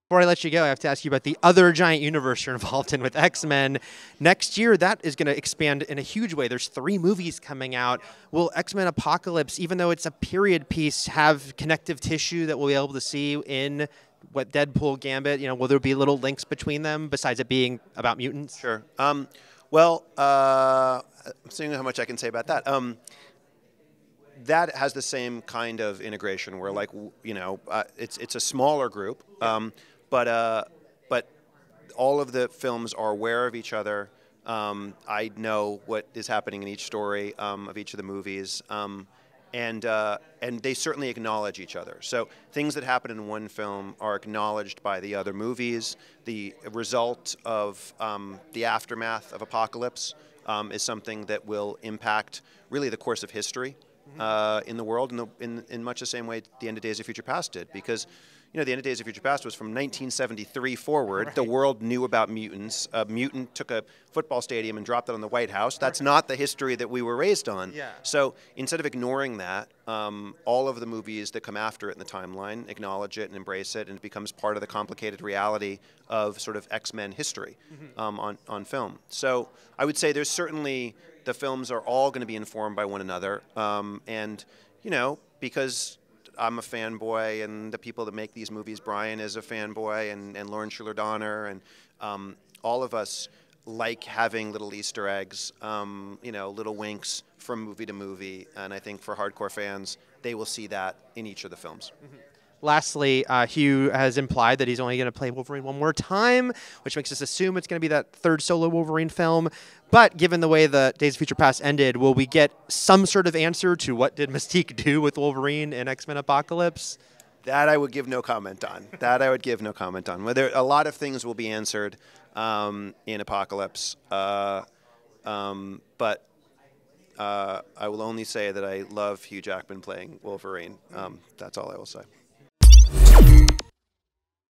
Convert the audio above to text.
Before I let you go, I have to ask you about the other giant universe you're involved in with X-Men. Next year, that is going to expand in a huge way. There's 3 movies coming out. Will X-Men Apocalypse, even though it's a period piece, have connective tissue that we'll be able to see in what Deadpool, Gambit? Will there be little links between them besides it being about mutants? Sure. Well, I'm seeing how much I can say about that. That has the same kind of integration where, like, it's a smaller group, but all of the films are aware of each other. I know what is happening in each story of each of the movies, and they certainly acknowledge each other. So things that happen in one film are acknowledged by the other movies. The result of the aftermath of Apocalypse is something that will impact really the course of history in the world in much the same way the end of Days of Future Past did, because the end of Days of Future Past was from 1973 forward. Right. The world knew about mutants. A mutant took a football stadium and dropped it on the White House. That's not the history that we were raised on. Yeah. So instead of ignoring that, all of the movies that come after it in the timeline acknowledge it and embrace it, and it becomes part of the complicated reality of sort of X-Men history on film. So I would say there's certainly, the films are all going to be informed by one another, and because I'm a fanboy, and the people that make these movies, Brian is a fanboy, and Lauren Schuler Donner, and all of us like having little Easter eggs, little winks from movie to movie, and I think for hardcore fans, they will see that in each of the films. Lastly, Hugh has implied that he's only going to play Wolverine one more time, which makes us assume it's going to be that third solo Wolverine film. But given the way the Days of Future Past ended, will we get some sort of answer to what did Mystique do with Wolverine in X-Men Apocalypse? That I would give no comment on. Whether a lot of things will be answered in Apocalypse, but I will only say that I love Hugh Jackman playing Wolverine. That's all I will say.